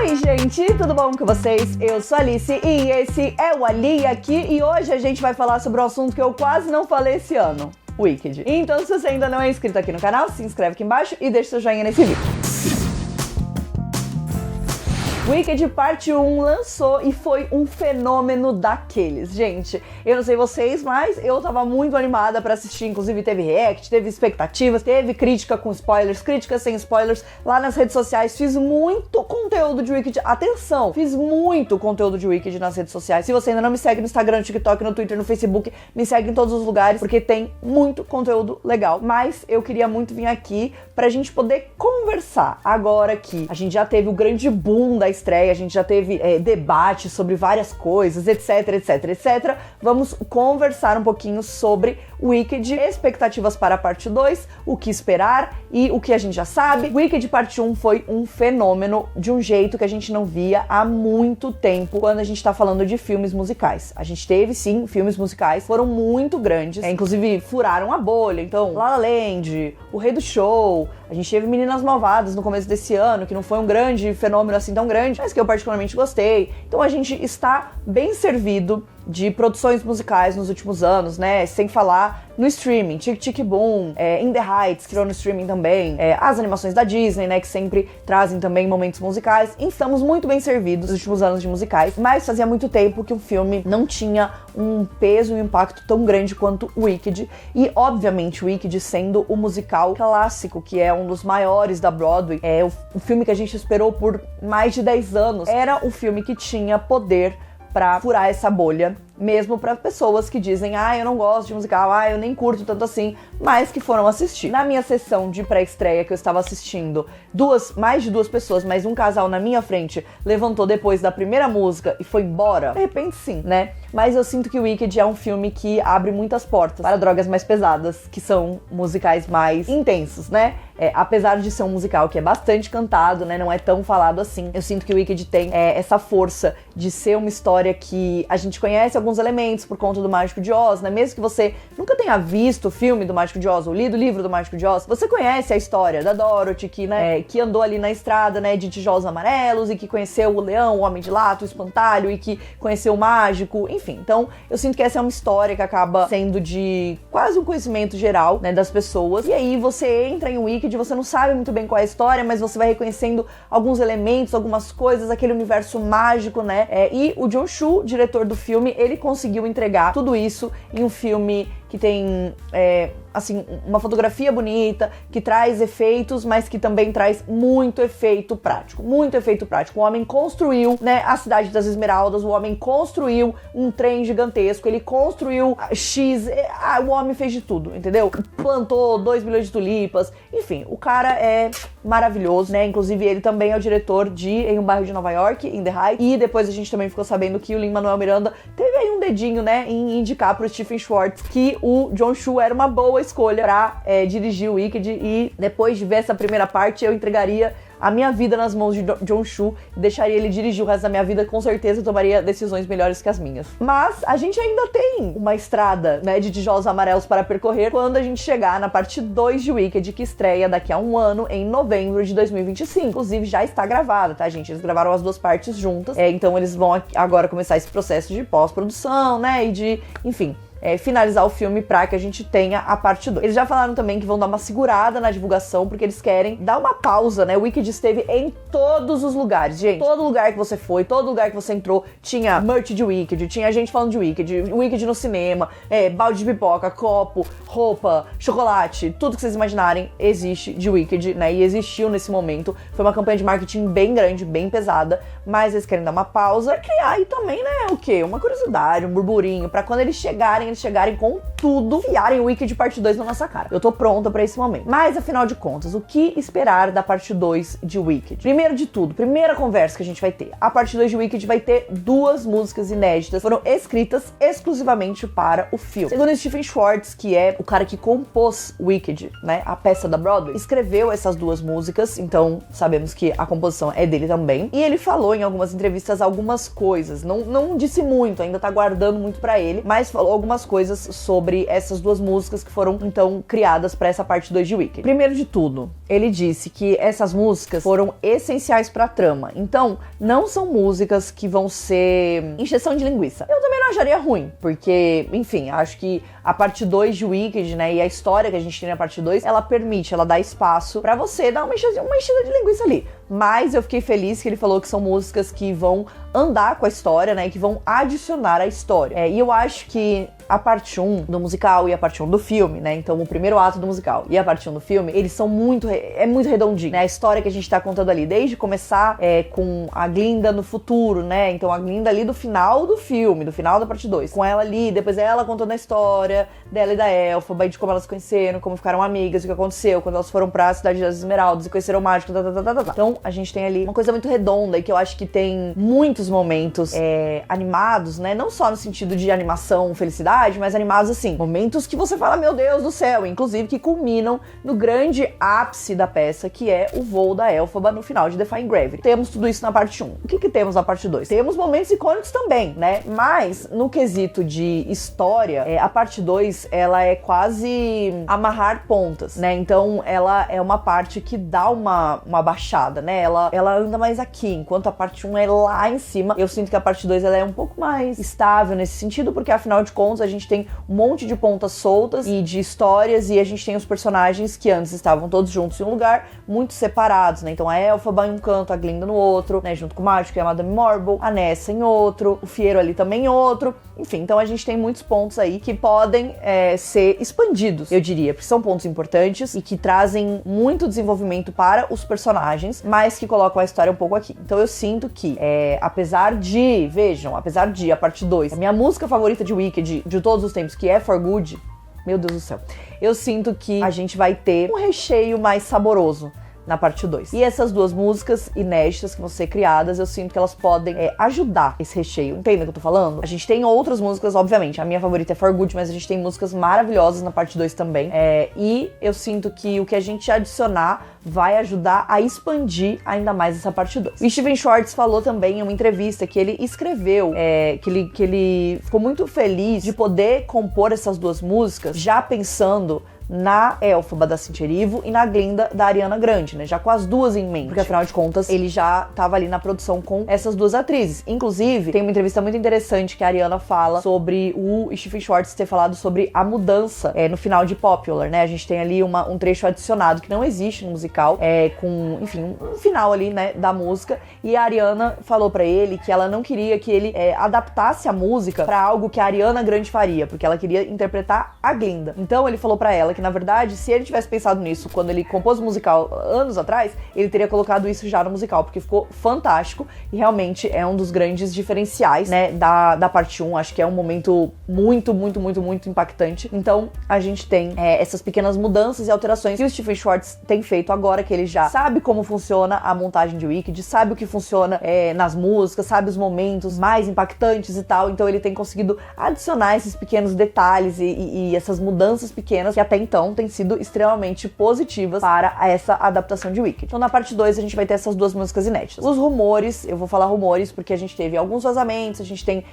Oi gente, tudo bom com vocês? Eu sou a Alice e esse é o Ali aqui e hoje a gente vai falar sobre um assunto que eu quase não falei esse ano, Wicked. Então se você ainda não é inscrito aqui no canal, se inscreve aqui embaixo e deixa seu joinha nesse vídeo. Wicked Parte 1 lançou e foi um fenômeno daqueles. Gente, eu não sei vocês, mas eu tava muito animada pra assistir, inclusive teve react, teve expectativas, teve crítica com spoilers, crítica sem spoilers, lá nas redes sociais, fiz muito conteúdo de Wicked, atenção, fiz muito conteúdo de Wicked nas redes sociais. Se você ainda não me segue no Instagram, no TikTok, no Twitter, no Facebook, me segue em todos os lugares, porque tem muito conteúdo legal. Mas eu queria muito vir aqui pra gente poder conversar agora que a gente já teve o grande boom da estreia, a gente já teve debate sobre várias coisas, etc, etc, etc. Vamos conversar um pouquinho sobre Wicked, expectativas para a parte 2, o que esperar e o que a gente já sabe. Wicked Parte 1 foi um fenômeno de um jeito que a gente não via há muito tempo quando a gente tá falando de filmes musicais. A gente teve, sim, filmes musicais, foram muito grandes, inclusive furaram a bolha. Então, La La Land, O Rei do Show, a gente teve Meninas Malvadas no começo desse ano, que não foi um grande fenômeno assim tão grande, mas que eu particularmente gostei. Então a gente está bem servido de produções musicais nos últimos anos, né? Sem falar no streaming, Tic Tic Boom, In The Heights, que virou no streaming também, as animações da Disney, né? Que sempre trazem também momentos musicais. E estamos muito bem servidos nos últimos anos de musicais, mas fazia muito tempo que um filme não tinha um peso e um impacto tão grande quanto Wicked. E, obviamente, Wicked sendo o musical clássico, que é um dos maiores da Broadway, o filme que a gente esperou por mais de 10 anos, era o filme que tinha poder pra furar essa bolha, mesmo para pessoas que dizem, eu não gosto de musical, eu nem curto tanto assim, mas que foram assistir. Na minha sessão de pré-estreia que eu estava assistindo, mais de duas pessoas, mas um casal na minha frente levantou depois da primeira música e foi embora. De repente sim, né? Mas eu sinto que o Wicked é um filme que abre muitas portas para drogas mais pesadas, que são musicais mais intensos, né? Apesar de ser um musical que é bastante cantado, né? Não é tão falado assim. Eu sinto que o Wicked tem essa força de ser uma história que a gente conhece alguns elementos por conta do Mágico de Oz, né? Mesmo que você nunca tenha visto o filme do Mágico de Oz ou lido o livro do Mágico de Oz, você conhece a história da Dorothy, que, né, que andou ali na estrada, né, de tijolos amarelos e que conheceu o leão, o homem de lato, o espantalho e que conheceu o mágico, enfim. Então, eu sinto que essa é uma história que acaba sendo de quase um conhecimento geral, né, das pessoas. E aí você entra em Wicked, você não sabe muito bem qual é a história, mas você vai reconhecendo alguns elementos, algumas coisas, aquele universo mágico, né? E o Jon Chu, diretor do filme, ele conseguiu entregar tudo isso em um filme que tem, assim, uma fotografia bonita, que traz efeitos, mas que também traz muito efeito prático. Muito efeito prático. O homem construiu, né, a Cidade das Esmeraldas, o homem construiu um trem gigantesco, ele construiu o homem fez de tudo, entendeu? Plantou 2 milhões de tulipas, enfim, o cara é maravilhoso, né? Inclusive ele também é o diretor de Em um Bairro de Nova York, In The Heights, e depois a gente também ficou sabendo que o Lin-Manuel Miranda teve aí um dedinho, né, em indicar pro Stephen Schwartz que o Jon Chu era uma boa escolha pra dirigir o Wicked, e depois de ver essa primeira parte eu entregaria a minha vida nas mãos de Jon Chu e deixaria ele dirigir o resto da minha vida, com certeza eu tomaria decisões melhores que as minhas. Mas a gente ainda tem uma estrada, né, de tijolos amarelos para percorrer quando a gente chegar na parte 2 de Wicked, que estreia daqui a um ano, em novembro de 2025. Inclusive já está gravada, tá, gente? Eles gravaram as duas partes juntas, então eles vão agora começar esse processo de pós-produção, né, e de, enfim, finalizar o filme pra que a gente tenha a parte 2. Eles já falaram também que vão dar uma segurada na divulgação, porque eles querem dar uma pausa, né? O Wicked esteve em todos os lugares, gente. Todo lugar que você foi, todo lugar que você entrou, tinha merch de Wicked, tinha gente falando de Wicked no cinema, balde de pipoca, copo, roupa, chocolate, tudo que vocês imaginarem existe de Wicked, né? E existiu nesse momento. Foi uma campanha de marketing bem grande, bem pesada, mas eles querem dar uma pausa, criar aí também, né, o quê? Uma curiosidade, um burburinho, pra quando eles chegarem com tudo, enfiarem o Wicked Parte 2 na nossa cara. Eu tô pronta pra esse momento. Mas, afinal de contas, o que esperar da parte 2 de Wicked? Primeiro de tudo, primeira conversa que a gente vai ter. A parte 2 de Wicked vai ter 2 músicas inéditas, foram escritas exclusivamente para o filme. Segundo Stephen Schwartz, que é o cara que compôs Wicked, né, a peça da Broadway, escreveu essas 2 músicas, então sabemos que a composição é dele também. E ele falou em algumas entrevistas algumas coisas, não disse muito, ainda tá guardando muito pra ele, mas falou algumas algumas coisas sobre essas duas músicas que foram, então, criadas pra essa parte 2 de Wicked. Primeiro de tudo, ele disse que essas músicas foram essenciais pra trama. Então, não são músicas que vão ser encheção de linguiça. Eu também não acharia ruim, porque, enfim, acho que a parte 2 de Wicked, né, e a história que a gente tem na parte 2, ela permite, ela dá espaço pra você dar uma enchida de linguiça ali. Mas eu fiquei feliz que ele falou que são músicas que vão andar com a história, né, e que vão adicionar à história. E eu acho que a parte 1 do musical e a parte 1 do filme, né, então o primeiro ato do musical e a parte 1 do filme, eles são muito redondinho, né, a história que a gente tá contando ali, desde começar com a Glinda no futuro, né, então a Glinda ali do final do filme, do final da parte 2, com ela ali, depois ela contando a história dela e da Elphaba, de como elas se conheceram, como ficaram amigas, o que aconteceu, quando elas foram pra Cidade das Esmeraldas e conheceram o mágico, Então, a gente tem ali uma coisa muito redonda e que eu acho que tem muitos momentos animados, né? Não só no sentido de animação, felicidade, mas animados assim, momentos que você fala, meu Deus do céu, inclusive que culminam no grande ápice da peça, que é o voo da Elphaba no final de Defying Gravity. Temos tudo isso na parte 1. O que temos na parte 2? Temos momentos icônicos também, né? Mas, no quesito de história, a parte 2, ela é quase amarrar pontas, né? Então, ela é uma parte que dá uma baixada, né? Ela anda mais aqui, enquanto a parte 1 é lá em cima. Eu sinto que a parte 2 ela é um pouco mais estável nesse sentido, porque afinal de contas a gente tem um monte de pontas soltas e de histórias, e a gente tem os personagens que antes estavam todos juntos em um lugar, muito separados, né? Então a Elphaba em um canto, a Glinda no outro, né? Junto com o Mágico e a Madame Morble, a Nessa em outro, o Fiero ali também em outro. Enfim, então a gente tem muitos pontos aí que podem ser expandidos, eu diria, porque são pontos importantes e que trazem muito desenvolvimento para os personagens, mas que colocam a história um pouco aqui. Então eu sinto que, apesar de a parte 2, a minha música favorita de Wicked de todos os tempos, que é For Good, meu Deus do céu, eu sinto que a gente vai ter um recheio mais saboroso na parte 2. E essas duas músicas inéditas que vão ser criadas, eu sinto que elas podem ajudar esse recheio. Entende o que eu tô falando? A gente tem outras músicas, obviamente. A minha favorita é For Good, mas a gente tem músicas maravilhosas na parte 2 também. E eu sinto que o que a gente adicionar vai ajudar a expandir ainda mais essa parte 2. O Stephen Schwartz falou também em uma entrevista que ele escreveu, que ele ficou muito feliz de poder compor essas duas músicas já pensando na Elphaba da Cynthia Erivo e na Glinda da Ariana Grande, né? Já com as duas em mente. Porque afinal de contas, ele já tava ali na produção com essas duas atrizes. Inclusive, tem uma entrevista muito interessante que a Ariana fala sobre o Stephen Schwartz ter falado sobre a mudança no final de Popular, né? A gente tem ali um trecho adicionado que não existe no musical, com, enfim, um final ali, né, da música. E a Ariana falou pra ele que ela não queria que ele adaptasse a música pra algo que a Ariana Grande faria, porque ela queria interpretar a Glinda. Então ele falou pra ela que, na verdade, se ele tivesse pensado nisso quando ele compôs o musical anos atrás, ele teria colocado isso já no musical, porque ficou fantástico e realmente é um dos grandes diferenciais, né, da parte 1. Acho que é um momento muito, muito, muito, muito impactante. Então, a gente tem essas pequenas mudanças e alterações que o Stephen Schwartz tem feito agora, que ele já sabe como funciona a montagem de Wicked, sabe o que funciona nas músicas, sabe os momentos mais impactantes e tal. Então, ele tem conseguido adicionar esses pequenos detalhes e essas mudanças pequenas que até então têm sido extremamente positivas para essa adaptação de Wicked. Então na parte 2 a gente vai ter essas duas músicas inéditas. Os rumores, eu vou falar rumores porque a gente teve alguns vazamentos, a gente tem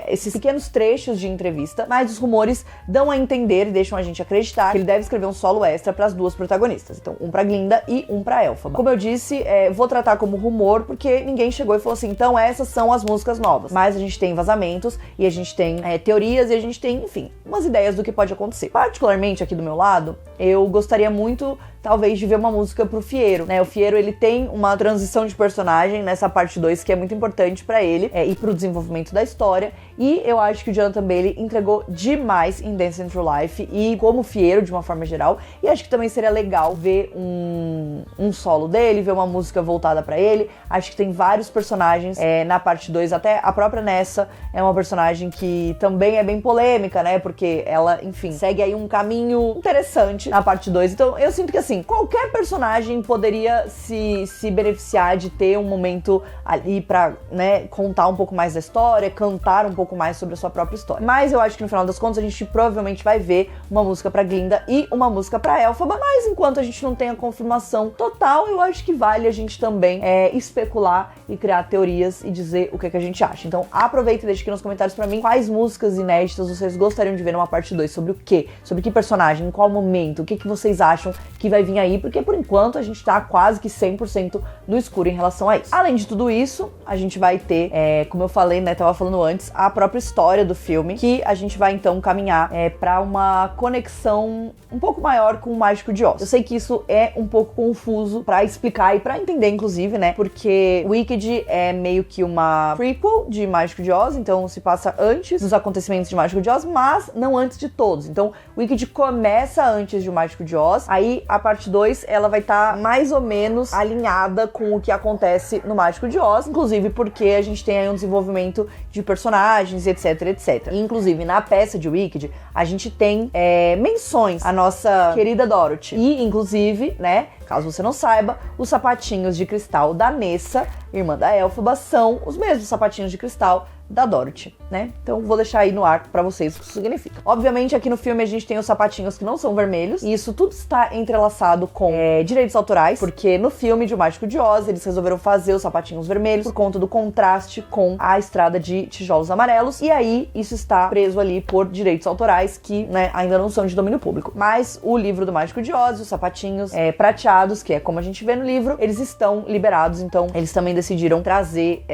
esses pequenos trechos de entrevista, mas os rumores dão a entender e deixam a gente acreditar que ele deve escrever um solo extra para as duas protagonistas. Então um pra Glinda e um pra Elphaba. Como eu disse, vou tratar como rumor porque ninguém chegou e falou assim, então essas são as músicas novas. Mas a gente tem vazamentos e a gente tem teorias e a gente tem, enfim, umas ideias do que pode acontecer. Particularmente aqui do meu lado, eu gostaria muito, talvez, de ver uma música pro Fiero, né? O Fiero, ele tem uma transição de personagem nessa parte 2 que é muito importante pra ele e pro desenvolvimento da história, e eu acho que o Jonathan Bailey entregou demais em Dancing Through Life e como Fiero, de uma forma geral, e acho que também seria legal ver um solo dele, ver uma música voltada pra ele. Acho que tem vários personagens na parte 2, até a própria Nessa é uma personagem que também é bem polêmica, né? Porque ela, enfim, segue aí um caminho interessante na parte 2. Então eu sinto que, assim, assim, qualquer personagem poderia se beneficiar de ter um momento ali pra, né, contar um pouco mais da história, cantar um pouco mais sobre a sua própria história. Mas eu acho que no final das contas a gente provavelmente vai ver uma música pra Glinda e uma música pra Elphaba, mas enquanto a gente não tem a confirmação total, eu acho que vale a gente também especular e criar teorias e dizer o que a gente acha. Então aproveita e deixa aqui nos comentários pra mim quais músicas inéditas vocês gostariam de ver numa parte 2, sobre o quê? Sobre que personagem, em qual momento, o que vocês acham que vai vir aí, porque por enquanto a gente tá quase que 100% no escuro em relação a isso. Além de tudo isso, a gente vai ter, como eu falei, né, tava falando antes, a própria história do filme, que a gente vai então caminhar pra uma conexão um pouco maior com o Mágico de Oz. Eu sei que isso é um pouco confuso pra explicar e pra entender, inclusive, né, porque Wicked é meio que uma prequel de Mágico de Oz, então se passa antes dos acontecimentos de Mágico de Oz, mas não antes de todos. Então, Wicked começa antes de Mágico de Oz, aí a parte 2, ela vai estar mais ou menos alinhada com o que acontece no Mágico de Oz, inclusive porque a gente tem aí um desenvolvimento de personagens, etc, etc. E, inclusive, na peça de Wicked, a gente tem menções à nossa querida Dorothy. E, inclusive, né, caso você não saiba, os sapatinhos de cristal da Nessa, irmã da Elphaba, são os mesmos sapatinhos de cristal da Dorothy, né? Então vou deixar aí no ar pra vocês o que isso significa. Obviamente aqui no filme a gente tem os sapatinhos que não são vermelhos, e isso tudo está entrelaçado com direitos autorais, porque no filme de O Mágico de Oz eles resolveram fazer os sapatinhos vermelhos por conta do contraste com a estrada de tijolos amarelos, e aí isso está preso ali por direitos autorais que, né, ainda não são de domínio público. Mas o livro do Mágico de Oz, os sapatinhos prateados, que é como a gente vê no livro, eles estão liberados, então eles também decidiram trazer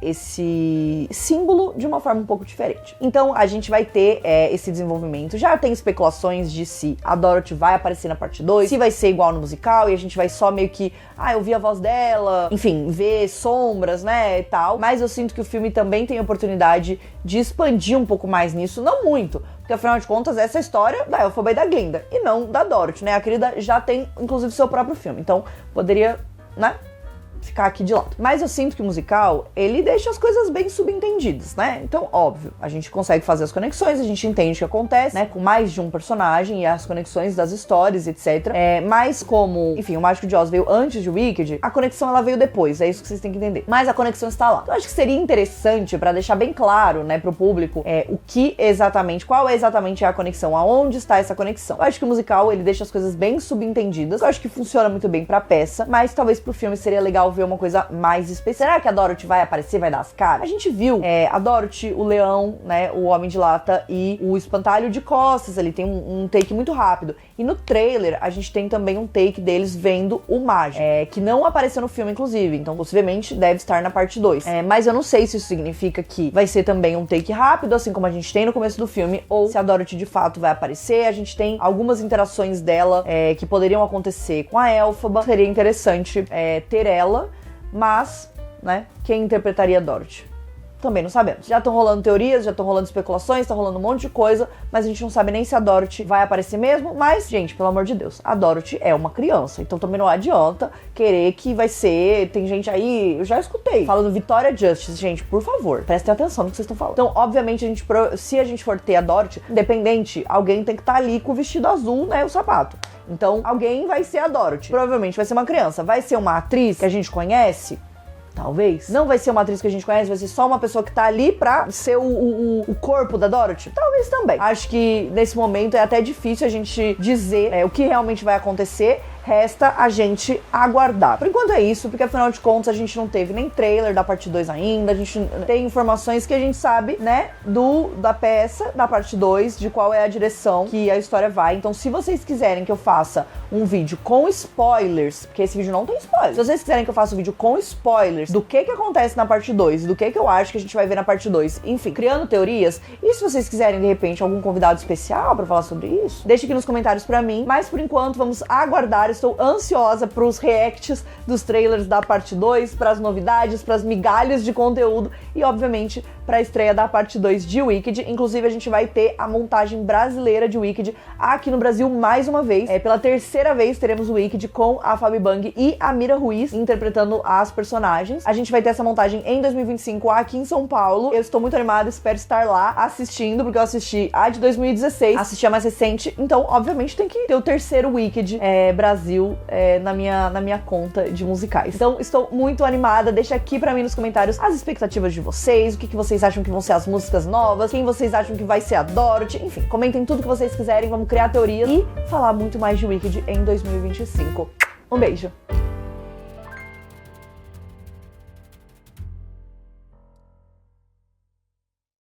esse símbolo de uma forma um pouco diferente. Então a gente vai ter esse desenvolvimento. Já tem especulações de se a Dorothy vai aparecer na parte 2, se vai ser igual no musical e a gente vai só meio que, ouvir a voz dela, enfim, ver sombras, né, e tal. Mas eu sinto que o filme também tem a oportunidade de expandir um pouco mais nisso, não muito, porque afinal de contas essa é a história da Elphaba e da Glinda, e não da Dorothy, né? A querida já tem inclusive seu próprio filme, então poderia, né, ficar aqui de lado. Mas eu sinto que o musical, ele deixa as coisas bem subentendidas, né? Então, óbvio, a gente consegue fazer as conexões, a gente entende o que acontece, né? Com mais de um personagem e as conexões das histórias, etc. Mas como, enfim, o Mágico de Oz veio antes de Wicked, a conexão ela veio depois, é isso que vocês têm que entender. Mas a conexão está lá. Então, eu acho que seria interessante, pra deixar bem claro, né, pro público, qual é exatamente a conexão, aonde está essa conexão. Eu acho que o musical, ele deixa as coisas bem subentendidas, eu acho que funciona muito bem pra peça, mas talvez pro filme seria legal ver uma coisa mais especial. Será que a Dorothy vai aparecer, vai dar as caras? A gente viu a Dorothy, o leão, né, o Homem de Lata e o espantalho de costas, ali tem um take muito rápido. E no trailer, a gente tem também um take deles vendo o mágico, que não apareceu no filme, inclusive, então possivelmente deve estar na parte 2. Mas eu não sei se isso significa que vai ser também um take rápido, assim como a gente tem no começo do filme, ou se a Dorothy de fato vai aparecer. A gente tem algumas interações dela que poderiam acontecer com a Elphaba. Seria interessante ter ela, mas, né, quem interpretaria a Dorothy? Também não sabemos. Já estão rolando teorias, já estão rolando especulações, tá rolando um monte de coisa, mas a gente não sabe nem se a Dorothy vai aparecer mesmo. Mas, gente, pelo amor de Deus, a Dorothy é uma criança, então também não adianta querer que vai ser... Tem gente aí, eu já escutei, falando Victoria Justice. Gente, por favor, prestem atenção no que vocês estão falando. Então, obviamente, se a gente for ter a Dorothy, independente, alguém tem que estar ali com o vestido azul, né, o sapato. Então, alguém vai ser a Dorothy. Provavelmente vai ser uma criança. Vai ser uma atriz que a gente conhece? Talvez. Não vai ser uma atriz que a gente conhece, vai ser só uma pessoa que tá ali pra ser o corpo da Dorothy? Talvez também. Acho que nesse momento é até difícil a gente dizer o que realmente vai acontecer. Resta a gente aguardar. Por enquanto é isso, porque afinal de contas a gente não teve nem trailer da parte 2 ainda, a gente tem informações que a gente sabe, né, da peça, da parte 2, de qual é a direção que a história vai. Então, se vocês quiserem que eu faça um vídeo com spoilers, porque esse vídeo não tem spoilers, se vocês quiserem que eu faça um vídeo com spoilers do que acontece na parte 2, do que eu acho que a gente vai ver na parte 2, enfim, criando teorias, e se vocês quiserem, de repente, algum convidado especial pra falar sobre isso, deixe aqui nos comentários pra mim, mas por enquanto vamos aguardar. Estou ansiosa pros reacts dos trailers da parte 2, pras novidades, pras migalhas de conteúdo e, obviamente, pra estreia da parte 2 de Wicked. Inclusive, a gente vai ter a montagem brasileira de Wicked aqui no Brasil mais uma vez. Pela terceira vez teremos o Wicked com a Fabi Bang e a Mira Ruiz interpretando as personagens. A gente vai ter essa montagem em 2025 aqui em São Paulo. Eu estou muito animada, espero estar lá assistindo, porque eu assisti a de 2016, assisti a mais recente, então, obviamente, tem que ter o terceiro Wicked brasileiro Brasil na minha conta de musicais. Então, estou muito animada. Deixa aqui pra mim nos comentários as expectativas de vocês, o que vocês acham que vão ser as músicas novas, quem vocês acham que vai ser a Dorothy, enfim, comentem tudo que vocês quiserem, vamos criar teorias e falar muito mais de Wicked em 2025. Um beijo!